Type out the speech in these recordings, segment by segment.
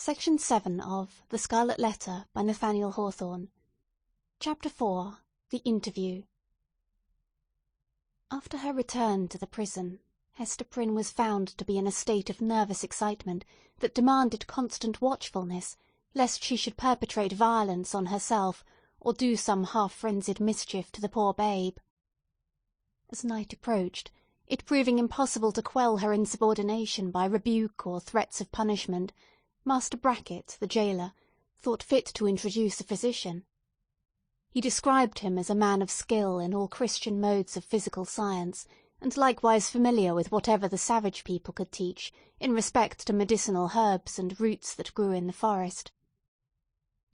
Section 7 of The Scarlet Letter by Nathaniel Hawthorne. Chapter 4. The Interview. After her return to the prison, Hester Prynne was found to be in a state of nervous excitement that demanded constant watchfulness, lest she should perpetrate violence on herself or do some half-frenzied mischief to the poor babe. As night approached, it proving impossible to quell her insubordination by rebuke or threats of punishment, Master Brackett, the gaoler, thought fit to introduce a physician. He described him as a man of skill in all Christian modes of physical science, and likewise familiar with whatever the savage people could teach in respect to medicinal herbs and roots that grew in the forest.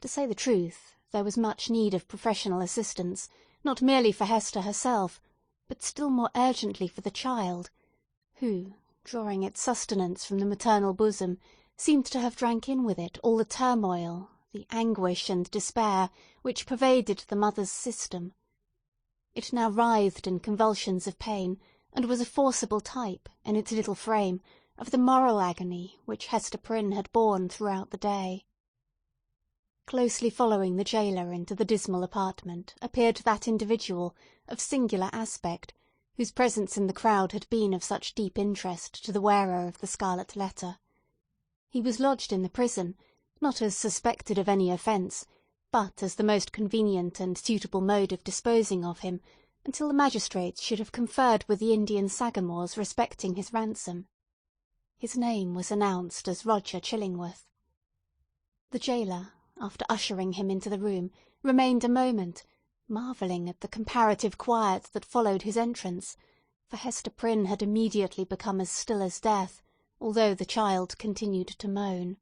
To say the truth, there was much need of professional assistance, not merely for Hester herself, but still more urgently for the child, who, drawing its sustenance from the maternal bosom, seemed to have drank in with it all the turmoil, the anguish and despair which pervaded the mother's system. It now writhed in convulsions of pain, and was a forcible type, in its little frame, of the moral agony which Hester Prynne had borne throughout the day. Closely following the gaoler into the dismal apartment appeared that individual, of singular aspect, whose presence in the crowd had been of such deep interest to the wearer of the Scarlet Letter. He was lodged in the prison, not as suspected of any offence, but as the most convenient and suitable mode of disposing of him, until the magistrates should have conferred with the Indian Sagamores respecting his ransom. His name was announced as Roger Chillingworth. The gaoler, after ushering him into the room, remained a moment, marvelling at the comparative quiet that followed his entrance, for Hester Prynne had immediately become as still as death, although the child continued to moan.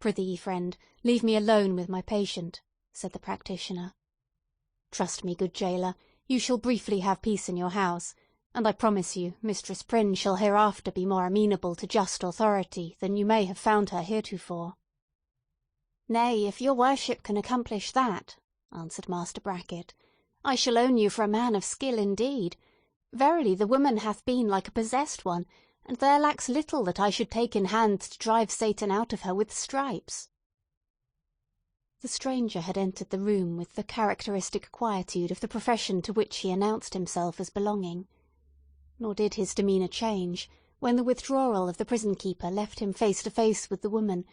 "Prithee, friend, leave me alone with my patient," said the practitioner. "Trust me, good gaoler, you shall briefly have peace in your house, and I promise you Mistress Prynne shall hereafter be more amenable to just authority than you may have found her heretofore." "Nay, if your worship can accomplish that," answered Master Brackett, "I shall own you for a man of skill indeed. Verily the woman hath been like a possessed one, and there lacks little that I should take in hand to drive Satan out of her with stripes." The stranger had entered the room with the characteristic quietude of the profession to which he announced himself as belonging. Nor did his demeanour change when the withdrawal of the prison-keeper left him face to face with the woman,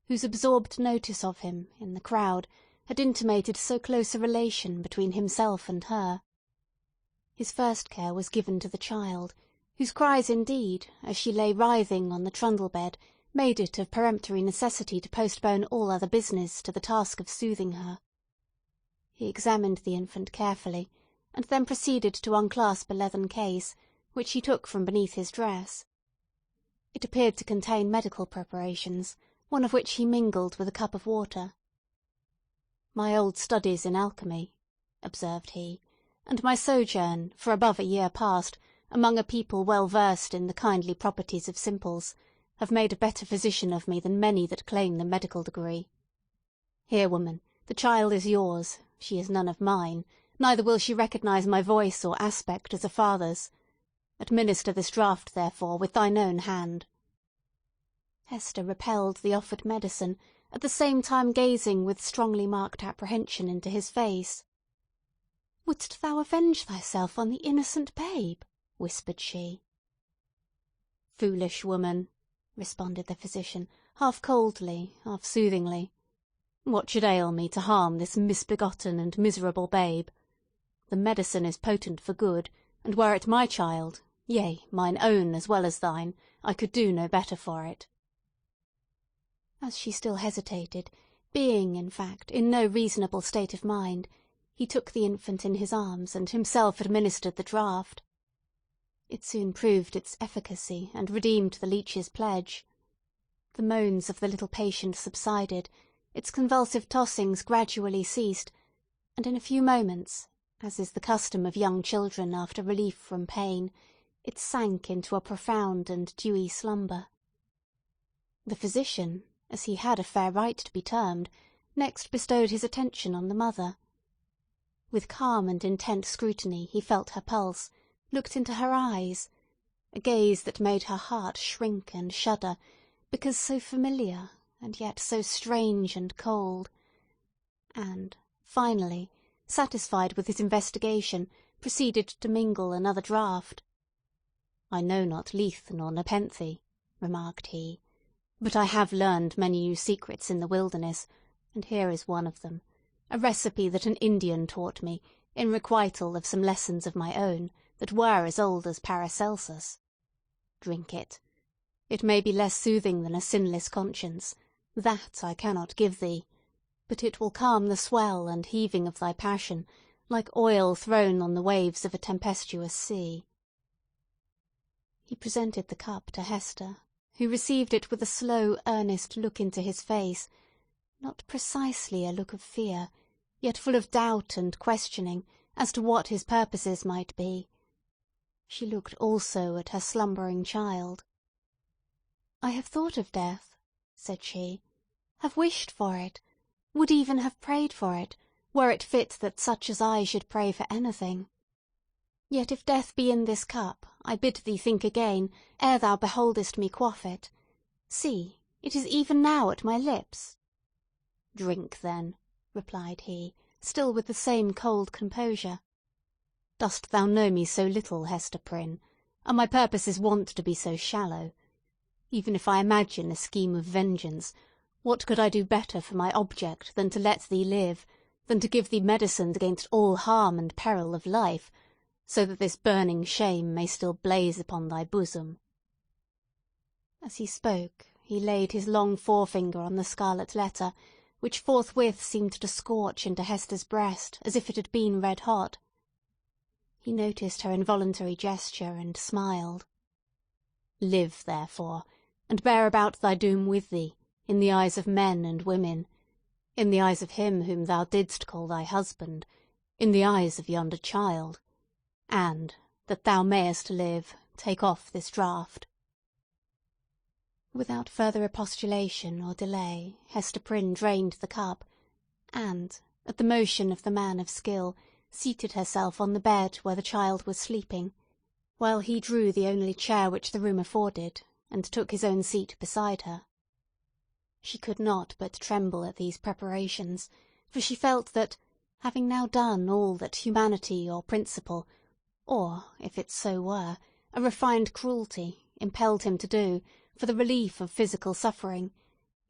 whose absorbed notice of him, in the crowd, had intimated so close a relation between himself and her. His first care was given to the child, whose cries indeed, as she lay writhing on the trundle-bed, made it of peremptory necessity to postpone all other business to the task of soothing her. He examined the infant carefully, and then proceeded to unclasp a leathern case, which he took from beneath his dress. It appeared to contain medical preparations, one of which he mingled with a cup of water. "My old studies in alchemy," observed he, "and my sojourn, for above a year past, among a people well versed in the kindly properties of simples, have made a better physician of me than many that claim the medical degree. Here, woman, the child is yours, she is none of mine, neither will she recognise my voice or aspect as a father's. Administer this draught, therefore, with thine own hand." Hester repelled the offered medicine, at the same time gazing with strongly marked apprehension into his face. "Wouldst thou avenge thyself on the innocent babe?" whispered she. "Foolish woman," responded the physician, half coldly, half soothingly. "What should ail me to harm this misbegotten and miserable babe? The medicine is potent for good, and were it my child, yea, mine own as well as thine, I could do no better for it." As she still hesitated, being, in fact, in no reasonable state of mind, he took the infant in his arms and himself administered the draught. It soon proved its efficacy and redeemed the leech's pledge. The moans of the little patient subsided, its convulsive tossings gradually ceased, and in a few moments, as is the custom of young children after relief from pain, it sank into a profound and dewy slumber. The physician, as he had a fair right to be termed, next bestowed his attention on the mother. With calm and intent scrutiny he felt her pulse, looked into her eyes, a gaze that made her heart shrink and shudder, because so familiar, and yet so strange and cold, and, finally, satisfied with his investigation, proceeded to mingle another draught. "I know not Leith nor Nepenthe," remarked he, "but I have learned many new secrets in the wilderness, and here is one of them, a recipe that an Indian taught me, in requital of some lessons of my own, that were as old as Paracelsus. Drink it. It may be less soothing than a sinless conscience, that I cannot give thee, but it will calm the swell and heaving of thy passion, like oil thrown on the waves of a tempestuous sea." He presented the cup to Hester, who received it with a slow, earnest look into his face, not precisely a look of fear, yet full of doubt and questioning as to what his purposes might be. She looked also at her slumbering child. "I have thought of death," said she, "have wished for it, would even have prayed for it, were it fit that such as I should pray for anything. Yet if death be in this cup, I bid thee think again, ere thou beholdest me quaff it. See, it is even now at my lips." "Drink, then," replied he, still with the same cold composure. "Dost thou know me so little, Hester Prynne? Are my purposes wont to be so shallow? Even if I imagine a scheme of vengeance, what could I do better for my object than to let thee live, than to give thee medicine against all harm and peril of life, so that this burning shame may still blaze upon thy bosom?" As he spoke, he laid his long forefinger on the scarlet letter, which forthwith seemed to scorch into Hester's breast as if it had been red-hot. He noticed her involuntary gesture, and smiled. "Live, therefore, and bear about thy doom with thee, in the eyes of men and women, in the eyes of him whom thou didst call thy husband, in the eyes of yonder child, and, that thou mayest live, take off this draught." Without further expostulation or delay, Hester Prynne drained the cup, and, at the motion of the man of skill, seated herself on the bed where the child was sleeping, while he drew the only chair which the room afforded, and took his own seat beside her. She could not but tremble at these preparations, for she felt that, having now done all that humanity or principle, or, if it so were, a refined cruelty, impelled him to do, for the relief of physical suffering,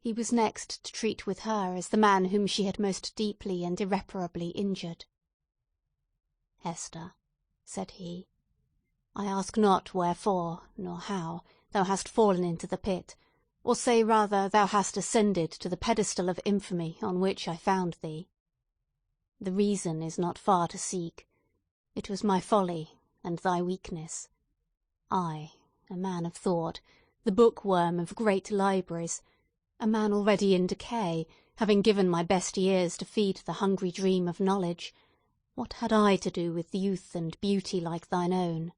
he was next to treat with her as the man whom she had most deeply and irreparably injured. "Hester," said he, "I ask not wherefore, nor how, thou hast fallen into the pit, or say rather thou hast ascended to the pedestal of infamy on which I found thee. The reason is not far to seek. It was my folly, and thy weakness. I, a man of thought, the bookworm of great libraries, a man already in decay, having given my best years to feed the hungry dream of knowledge, what had I to do with youth and beauty like thine own?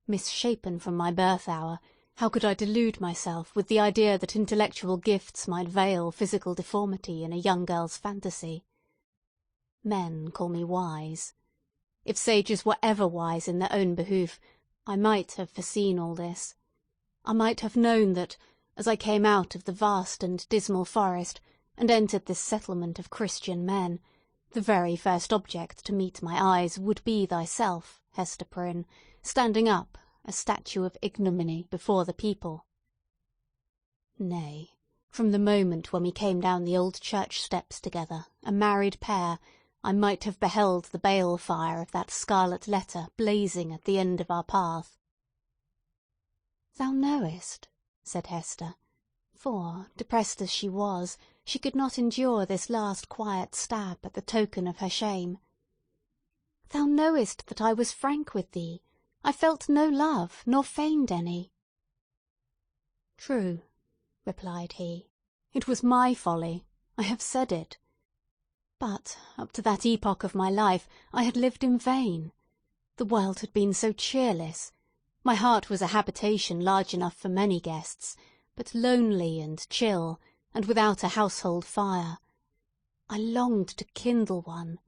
Misshapen from my birth hour, how could I delude myself with the idea that intellectual gifts might veil physical deformity in a young girl's fantasy? Men call me wise. If sages were ever wise in their own behoof, I might have foreseen all this. I might have known that, as I came out of the vast and dismal forest, and entered this settlement of Christian men, the very first object to meet my eyes would be thyself, Hester Prynne, standing up, a statue of ignominy, before the people. Nay, from the moment when we came down the old church steps together, a married pair, I might have beheld the bale fire of that scarlet letter blazing at the end of our path. "Thou knowest," said Hester, for, depressed as she was, she could not endure this last quiet stab at the token of her shame. "Thou knowest that I was frank with thee. I felt no love, nor feigned any." "True," replied he. "It was my folly. I have said it. But, up to that epoch of my life, I had lived in vain. The world had been so cheerless. My heart was a habitation large enough for many guests, but lonely and chill, and without a household fire. I longed to kindle one.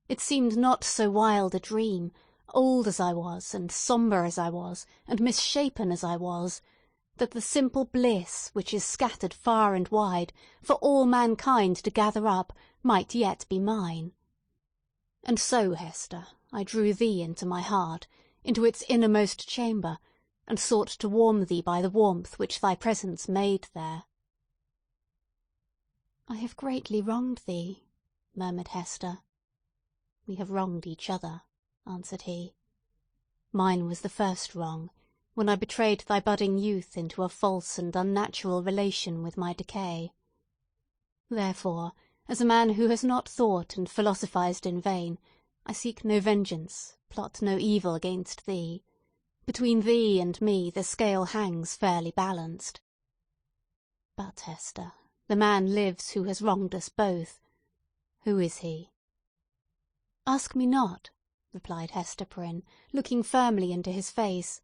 It seemed not so wild a dream, old as I was, and sombre as I was, and misshapen as I was, that the simple bliss which is scattered far and wide for all mankind to gather up might yet be mine. And so, Hester, I drew thee into my heart, into its innermost chamber, and sought to warm thee by the warmth which thy presence made there." "I have greatly wronged thee," murmured Hester. "We have wronged each other," answered he. "Mine was the first wrong, when I betrayed thy budding youth into a false and unnatural relation with my decay. Therefore, as a man who has not thought and philosophized in vain, I seek no vengeance, plot no evil against thee. Between thee and me the scale hangs fairly balanced. But, Hester, the man lives who has wronged us both. Who is he?" "Ask me not," replied Hester Prynne, looking firmly into his face.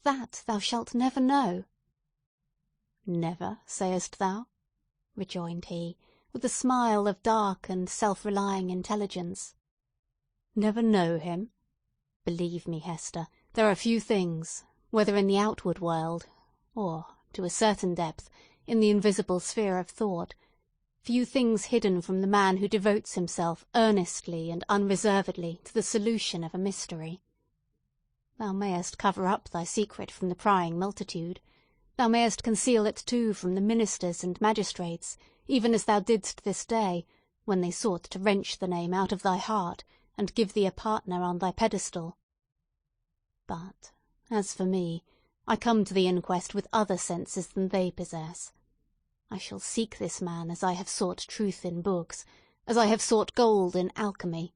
"That thou shalt never know." "Never, sayest thou?" rejoined he, with a smile of dark and self-relying intelligence. "Never know him? Believe me, Hester, there are few things, whether in the outward world, or, to a certain depth, in the invisible sphere of thought, few things hidden from the man who devotes himself earnestly and unreservedly to the solution of a mystery. Thou mayest cover up thy secret from the prying multitude. Thou mayest conceal it too from the ministers and magistrates, even as thou didst this day, when they sought to wrench the name out of thy heart and give thee a partner on thy pedestal. But, as for me, I come to the inquest with other senses than they possess. I shall seek this man as I have sought truth in books, as I have sought gold in alchemy.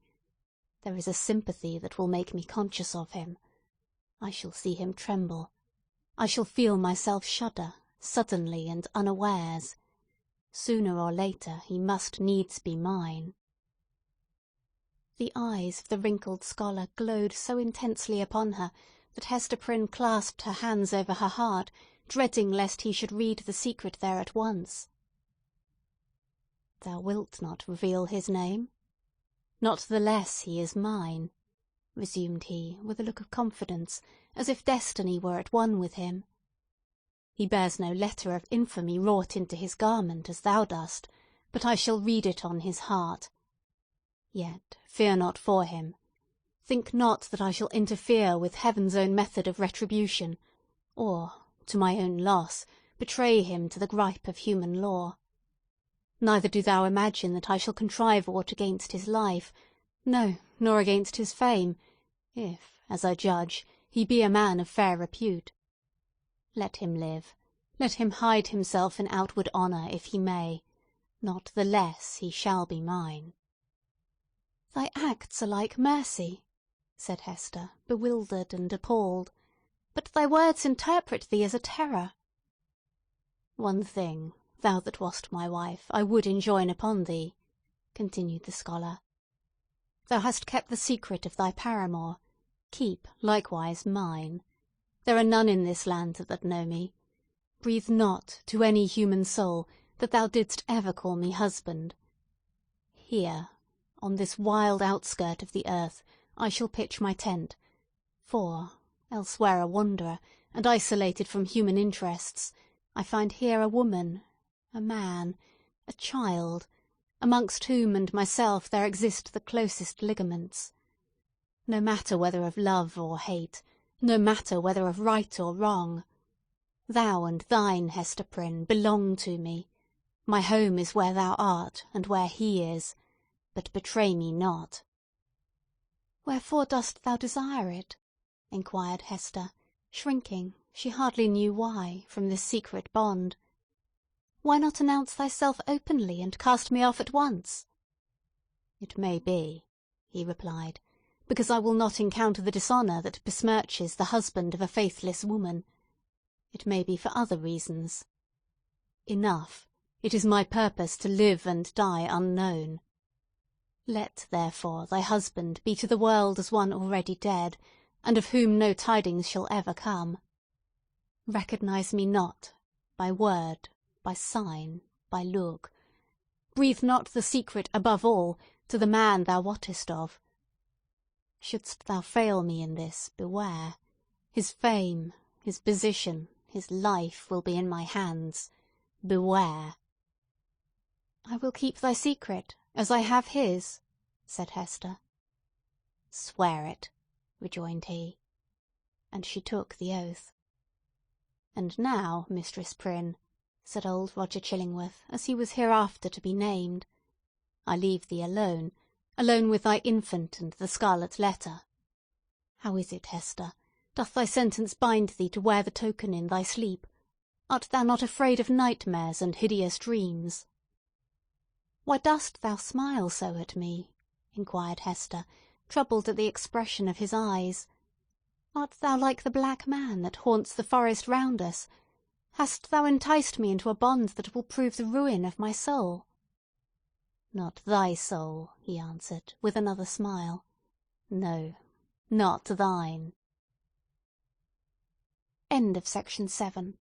There is a sympathy that will make me conscious of him. I shall see him tremble. I shall feel myself shudder, suddenly and unawares. Sooner or later he must needs be mine." The eyes of the wrinkled scholar glowed so intensely upon her that Hester Prynne clasped her hands over her heart, dreading lest he should read the secret there at once. "Thou wilt not reveal his name? Not the less he is mine," resumed he, with a look of confidence, as if destiny were at one with him. "He bears no letter of infamy wrought into his garment, as thou dost, but I shall read it on his heart. Yet fear not for him. Think not that I shall interfere with heaven's own method of retribution, or, to my own loss, betray him to the gripe of human law. Neither do thou imagine that I shall contrive aught against his life, no, nor against his fame, if, as I judge, he be a man of fair repute. Let him live. Let him hide himself in outward honour if he may. Not the less he shall be mine." "Thy acts are like mercy," said Hester, bewildered and appalled. "But thy words interpret thee as a terror." "One thing, thou that wast my wife, I would enjoin upon thee," continued the scholar. "Thou hast kept the secret of thy paramour. Keep, likewise, mine. There are none in this land that know me. Breathe not to any human soul that thou didst ever call me husband. Here, on this wild outskirt of the earth, I shall pitch my tent, for, elsewhere a wanderer, and isolated from human interests, I find here a woman, a man, a child, amongst whom and myself there exist the closest ligaments. No matter whether of love or hate, no matter whether of right or wrong. Thou and thine, Hester Prynne, belong to me. My home is where thou art, and where he is. But betray me not." "Wherefore dost thou desire it?" inquired Hester, shrinking, she hardly knew why, from this secret bond. "Why not announce thyself openly, and cast me off at once?" "It may be," he replied, "because I will not encounter the dishonour that besmirches the husband of a faithless woman. It may be for other reasons. Enough, it is my purpose to live and die unknown. Let, therefore, thy husband be to the world as one already dead, and of whom no tidings shall ever come. Recognize me not, by word, by sign, by look. Breathe not the secret, above all, to the man thou wottest of. Shouldst thou fail me in this, beware. His fame, his position, His life will be in my hands. Beware!" "I will keep thy secret, as I have his," said Hester. "Swear it," rejoined he. And she took the oath. "And now, Mistress Prynne," said old Roger Chillingworth, as he was hereafter to be named, "I leave thee alone, alone with thy infant and the scarlet letter. How is it, Hester? Doth thy sentence bind thee to wear the token in thy sleep? Art thou not afraid of nightmares and hideous dreams?" "Why dost thou smile so at me?" inquired Hester, troubled at the expression of his eyes. "Art thou like the black man that haunts the forest round us? Hast thou enticed me into a bond that will prove the ruin of my soul?" "Not thy soul," he answered, with another smile. "No, not thine." Section 7